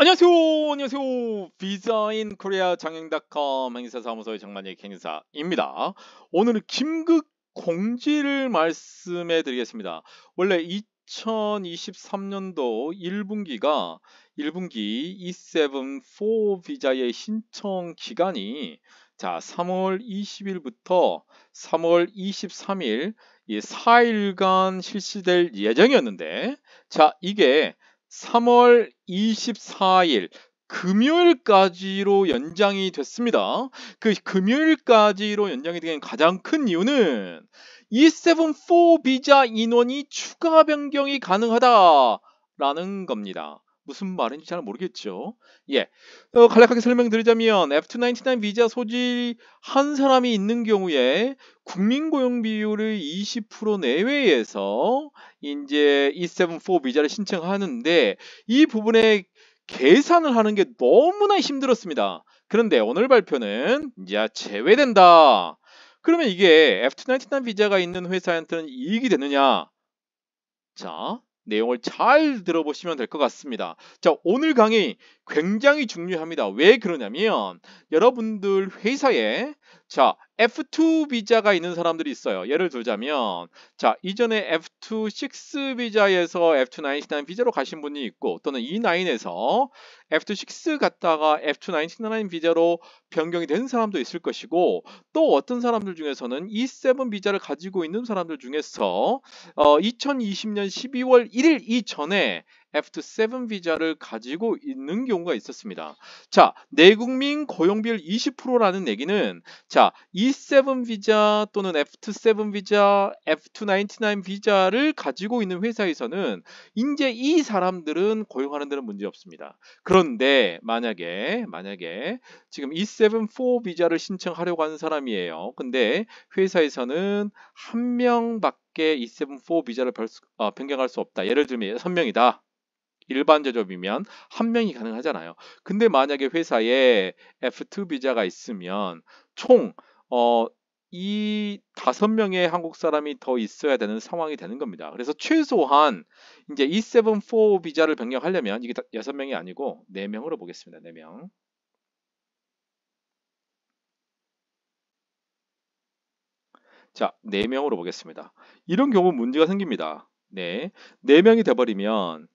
안녕하세요. 안녕하세요. 비자인 코리아 장영닷컴 행사사무소의 정만희 행사입니다. 오늘은 긴급 공지를 말씀해 드리겠습니다. 원래 2023년도 1분기 E7-4 비자의 신청 기간이 3월 20일부터 3월 23일 이 4일간 실시될 예정이었는데 이게 3월 24일 금요일까지로 연장이 됐습니다. 그 금요일까지로 연장이 된 가장 큰 이유는 E7-4 비자 인원이 추가 변경이 가능하다라는 겁니다. 무슨 말인지 잘 모르겠죠. 예, 간략하게 설명드리자면 F299 비자 소지 한 사람이 있는 경우에 국민 고용 비율의 20% 내외에서 이제 E7-4 비자를 신청하는데 이 부분에 계산을 하는 게 너무나 힘들었습니다. 그런데 오늘 발표는 이제 제외된다. 그러면 이게 F299 비자가 있는 회사한테는 이익이 되느냐? 내용을 잘 들어보시면 될 것 같습니다. 오늘 강의 굉장히 중요합니다. 왜 그러냐면 여러분들 회사에 F2 비자가 있는 사람들이 있어요. 예를 들자면 이전에 F2 6 비자에서 F299 비자로 가신 분이 있고 또는 E9에서 F2 6 갔다가 F299 비자로 변경이 된 사람도 있을 것이고 또 어떤 사람들 중에서는 E7 비자를 가지고 있는 사람들 중에서 2020년 12월 1일 이전에 F7 비자를 가지고 있는 경우가 있었습니다. 내국민 고용비율 20%라는 얘기는 E7 비자 또는 F7 비자, F299 비자를 가지고 있는 회사에서는 이제 이 사람들은 고용하는 데는 문제 없습니다. 그런데 만약에 지금 E7-4 비자를 신청하려고 하는 사람이에요. 근데 회사에서는 한 명밖에 E7-4 비자를 변경할 수 없다. 예를 들면 6명이다. 일반 제조업이면 한 명이 가능하잖아요. 근데 만약에 회사에 F2 비자가 있으면 총 이 5명의 한국 사람이 더 있어야 되는 상황이 되는 겁니다. 그래서 최소한 이제 E7-4 비자를 변경하려면 이게 6명이 아니고 4명으로 보겠습니다. 4명. 4명으로 보겠습니다. 이런 경우 문제가 생깁니다. 네. 4명이 돼버리면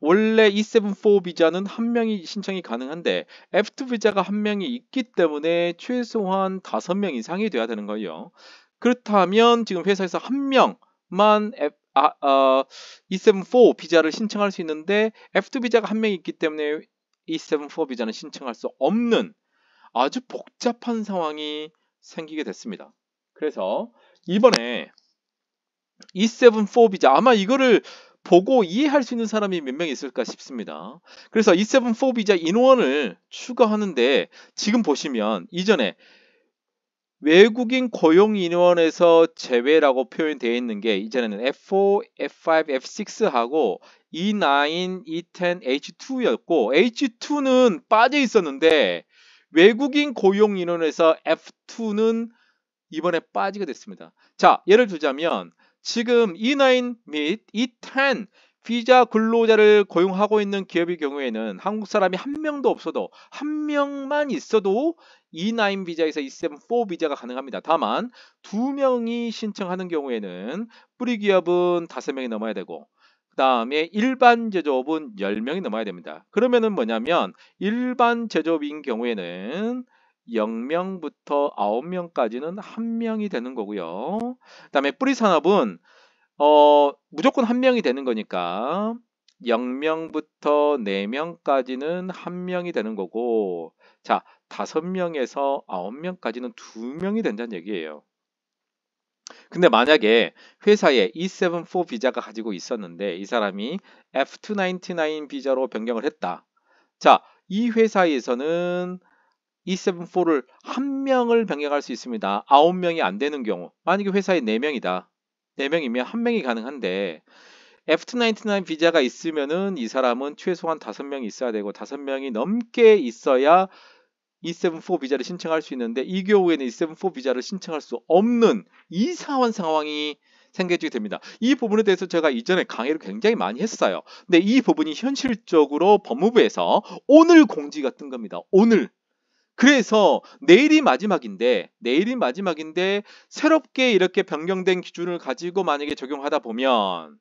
원래 E7-4 비자는 한 명이 신청이 가능한데 F2 비자가 한 명이 있기 때문에 최소한 5명 이상이 돼야 되는 거예요. 그렇다면 지금 회사에서 한 명만 E7-4 비자를 신청할 수 있는데 F2 비자가 한 명이 있기 때문에 E7-4 비자는 신청할 수 없는 아주 복잡한 상황이 생기게 됐습니다. 그래서 이번에 E7-4 비자 아마 이거를 보고 이해할 수 있는 사람이 몇 명 있을까 싶습니다. 그래서 E7-4 비자 인원을 추가하는데 지금 보시면 이전에 외국인 고용 인원에서 제외라고 표현되어 있는 게 이전에는 F4, F5, F6하고 E9, E10, H2였고 H2는 빠져 있었는데 외국인 고용 인원에서 F2는 이번에 빠지게 됐습니다. 예를 들자면 지금 E9 및 E10 비자 근로자를 고용하고 있는 기업의 경우에는 한국 사람이 한 명도 없어도 한 명만 있어도 E9 비자에서 E7-4 비자가 가능합니다. 다만 2명이 신청하는 경우에는 뿌리 기업은 5명이 넘어야 되고 그 다음에 일반 제조업은 10명이 넘어야 됩니다. 그러면은 뭐냐면 일반 제조업인 경우에는 0명부터 9명까지는 1명이 되는 거고요. 그 다음에 뿌리 산업은 무조건 1명이 되는 거니까 0명부터 4명까지는 1명이 되는 거고 5명에서 9명까지는 2명이 된다는 얘기예요. 근데 만약에 회사에 E7-4 비자가 가지고 있었는데 이 사람이 F299 비자로 변경을 했다. 이 회사에서는 E7-4를 1명을 변경할 수 있습니다. 9명이 안 되는 경우 만약에 회사에 4명이다. 4명이면 1명이 가능한데 F299 비자가 있으면은 이 사람은 최소한 5명이 있어야 되고 5명이 넘게 있어야 E7-4 비자를 신청할 수 있는데 이 경우에는 E7-4 비자를 신청할 수 없는 이상한 상황이 생겨지게 됩니다. 이 부분에 대해서 제가 이전에 강의를 굉장히 많이 했어요. 근데 이 부분이 현실적으로 법무부에서 오늘 공지가 뜬 겁니다. 오늘. 그래서 내일이 마지막인데 새롭게 이렇게 변경된 기준을 가지고 만약에 적용하다 보면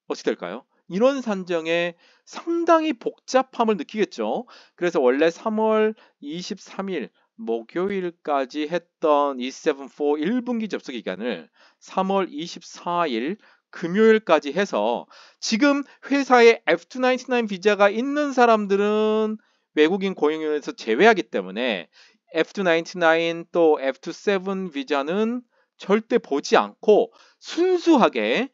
어떻게 될까요? 인원 산정에 상당히 복잡함을 느끼겠죠. 그래서 원래 3월 23일 목요일까지 했던 E74 1분기 접수 기간을 3월 24일 금요일까지 해서 지금 회사에 F299 비자가 있는 사람들은 외국인 고용인원에서 제외하기 때문에 F299 또 F27 비자는 절대 보지 않고 순수하게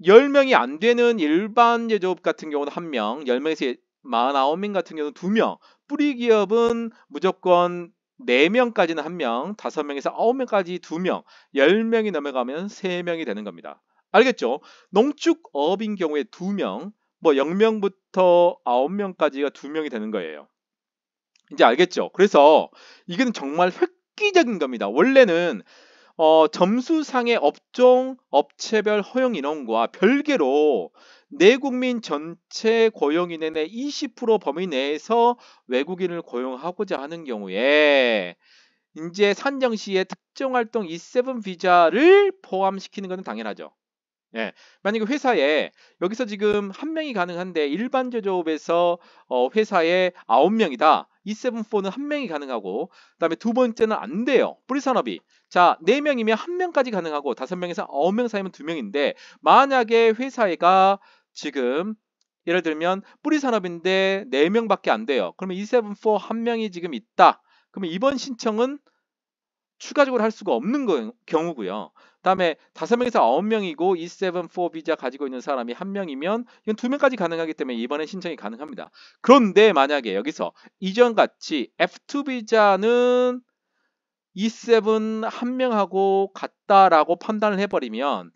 10명이 안 되는 일반 제조업 같은 경우는 1명, 10명에서 49명 같은 경우는 2명, 뿌리 기업은 무조건 4명까지는 1명, 5명에서 9명까지 2명, 10명이 넘어가면 3명이 되는 겁니다. 알겠죠? 농축업인 경우에 2명, 뭐 0명부터 9명까지가 2명이 되는 거예요. 이제 알겠죠? 그래서 이건 정말 획기적인 겁니다. 원래는 점수상의 업종, 업체별 허용 인원과 별개로 내국민 전체 고용인원의 20% 범위 내에서 외국인을 고용하고자 하는 경우에 이제 산정 시에 특정 활동 E7 비자를 포함시키는 것은 당연하죠. 예, 만약에 회사에 여기서 지금 1명이 가능한데 일반 제조업에서 회사에 9명이다. E74는 1명이 가능하고 그다음에 두 번째는 안 돼요. 뿌리산업이. 자, 4명이면 1명까지 가능하고 5명에서 9명 사이면 2명인데 만약에 회사가 지금 예를 들면 뿌리산업인데 4명밖에 안 돼요. 그러면 E74 1명이 지금 있다. 그러면 이번 신청은 추가적으로 할 수가 없는 경우고요. 다음에 5명에서 9명이고 E74 비자 가지고 있는 사람이 1명이면 이건 2명까지 가능하기 때문에 이번에 신청이 가능합니다. 그런데 만약에 여기서 이전같이 F2 비자는 E7 1명하고 같다라고 판단을 해버리면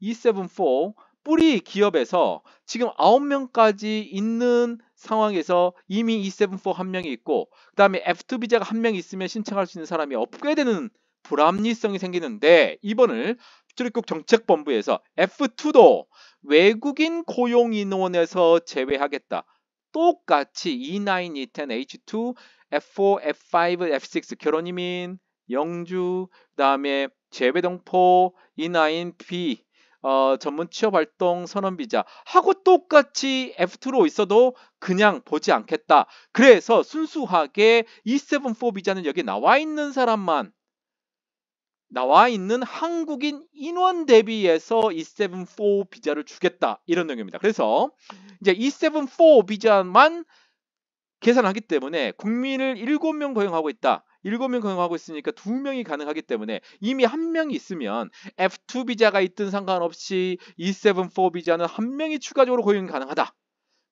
E74 뿌리 기업에서 지금 9명까지 있는 상황에서 이미 E74 1명이 있고 그 다음에 F2 비자가 1명 있으면 신청할 수 있는 사람이 없게 되는 불합리성이 생기는데 이번을 출입국 정책본부에서 F2도 외국인 고용인원에서 제외하겠다. 똑같이 E9, E10, H2, F4, F5, F6 결혼이민, 영주, 그 다음에 재외동포, E9, B 전문 취업활동 선언비자 하고 똑같이 F2로 있어도 그냥 보지 않겠다. 그래서 순수하게 E74 비자는 여기 나와 있는 사람만 나와 있는 한국인 인원 대비해서 E74 비자를 주겠다. 이런 내용입니다. 그래서 이제 E74 비자만 계산하기 때문에 국민을 7명 고용하고 있다. 7명 고용하고 있으니까 2명이 가능하기 때문에 이미 1명이 있으면 F2 비자가 있든 상관없이 E74 비자는 1명이 추가적으로 고용이 가능하다.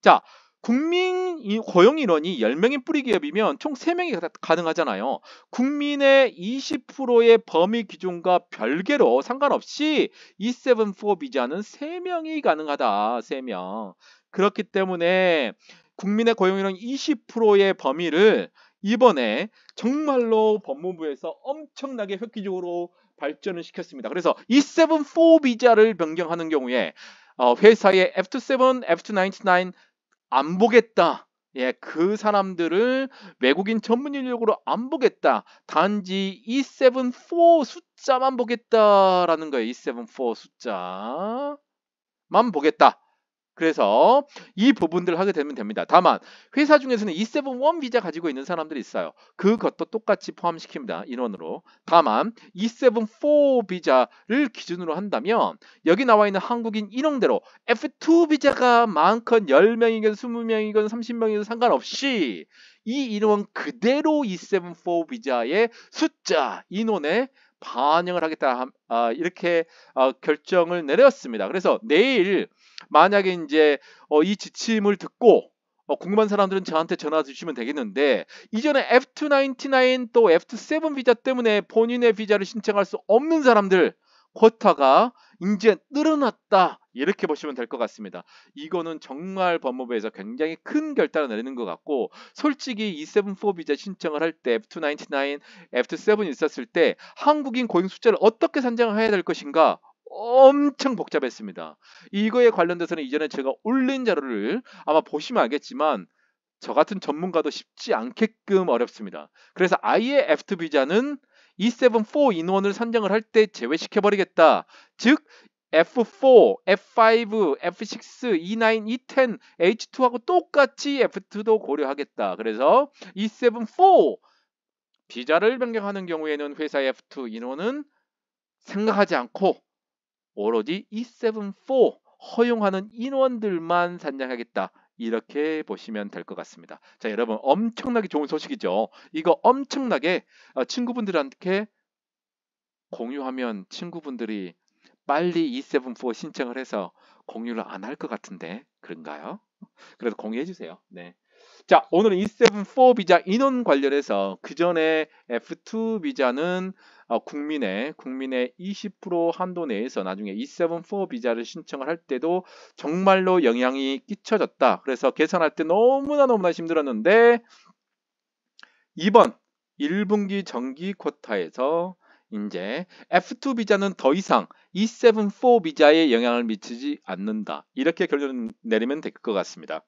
자, 국민 고용 인원이 10명인 뿌리 기업이면 총 3명이 가능하잖아요. 국민의 20%의 범위 기준과 별개로 상관없이 E74 비자는 3명이 가능하다. 3명. 그렇기 때문에 국민의 고용인원 20%의 범위를 이번에 정말로 법무부에서 엄청나게 획기적으로 발전을 시켰습니다. 그래서 E74 비자를 변경하는 경우에 회사의 F27, F299 안 보겠다. 예, 그 사람들을 외국인 전문 인력으로 안 보겠다. 단지 E74 숫자만 보겠다라는 거예요. E74 숫자만 보겠다. 그래서 이 부분들을 하게 되면 됩니다. 다만 회사 중에서는 E71 비자 가지고 있는 사람들이 있어요. 그것도 똑같이 포함시킵니다. 인원으로. 다만 E74 비자를 기준으로 한다면 여기 나와 있는 한국인 인원대로 F2 비자가 많건 10명이건 20명이건 30명이건 상관없이 이 인원 그대로 E74 비자의 숫자 인원에 반영을 하겠다 이렇게 결정을 내렸습니다. 그래서 내일 만약에 이제 이 지침을 듣고 궁금한 사람들은 저한테 전화 주시면 되겠는데 이전에 F299 또 F7 비자 때문에 본인의 비자를 신청할 수 없는 사람들 쿼터가 이제 늘어났다. 이렇게 보시면 될 것 같습니다. 이거는 정말 법무부에서 굉장히 큰 결단을 내리는 것 같고, 솔직히 E74 비자 신청을 할 때 F299, F7 있었을 때 한국인 고용 숫자를 어떻게 산정해야 될 것인가 엄청 복잡했습니다. 이거에 관련돼서는 이전에 제가 올린 자료를 아마 보시면 알겠지만 저 같은 전문가도 쉽지 않게끔 어렵습니다. 그래서 아예 F2 비자는 E74 인원을 선정을 할 때 제외시켜버리겠다. 즉 F4, F5, F6, E9, E10, H2하고 똑같이 F2도 고려하겠다. 그래서 E74 비자를 변경하는 경우에는 회사의 F2 인원은 생각하지 않고 오로지 E74 허용하는 인원들만 산정하겠다. 이렇게 보시면 될 것 같습니다. 자, 여러분 엄청나게 좋은 소식이죠. 이거 엄청나게 친구분들한테 공유하면 친구분들이 빨리 E74 신청을 해서 공유를 안 할 것 같은데 그런가요? 그래서 공유해 주세요. 네. 자, 오늘은 E74 비자 인원 관련해서 그 전에 F2 비자는 국민의 20% 한도 내에서 나중에 E74 비자를 신청을 할 때도 정말로 영향이 끼쳐졌다. 그래서 계산할 때 너무나 힘들었는데 이번 1분기 정기 쿼터에서 이제 F2 비자는 더 이상 E74 비자에 영향을 미치지 않는다. 이렇게 결론 내리면 될 것 같습니다.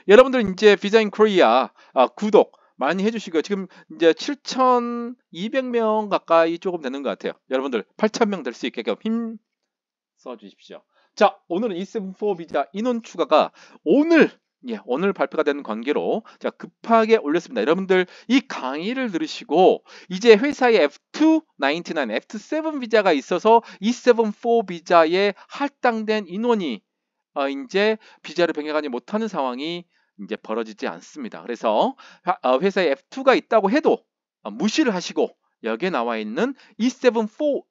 여러분들 이제 비자인 코리아 구독 많이 해주시고요. 지금 이제 7,200명 가까이 조금 되는 것 같아요. 여러분들 8,000명 될 수 있게끔 힘 써주십시오. 자, 오늘은 E74 비자 인원 추가가 오늘 발표가 된 관계로 자 급하게 올렸습니다. 여러분들 이 강의를 들으시고 이제 회사에 F299, F7 비자가 있어서 E74 비자에 할당된 인원이 이제 비자를 변경하지 못하는 상황이 이제 벌어지지 않습니다. 그래서 회사에 F2가 있다고 해도 무시를 하시고 여기에 나와 있는 E74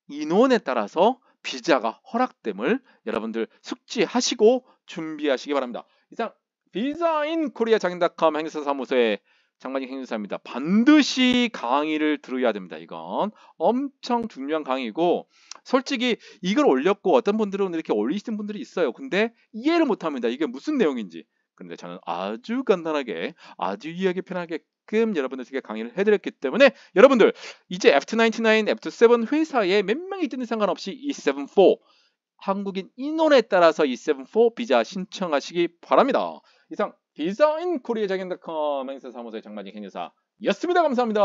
인원에 따라서 비자가 허락됨을 여러분들 숙지하시고 준비하시기 바랍니다. 이상 비자인 코리아 장인닷컴 행사사무소의 장만익 행사입니다. 반드시 강의를 들어야 됩니다. 이건 엄청 중요한 강의고 솔직히 이걸 올렸고 어떤 분들은 이렇게 올리시는 분들이 있어요. 근데 이해를 못합니다. 이게 무슨 내용인지. 그런데 저는 아주 간단하게 아주 이해하기 편하게끔 여러분들에게 강의를 해드렸기 때문에 여러분들 이제 F299, F7 회사에 몇 명이 있든 상관없이 E74 한국인 인원에 따라서 E74 비자 신청하시기 바랍니다. 이상 비자인 코리아 장인닷컴 행사사무소의 장만익 행사였습니다. 감사합니다.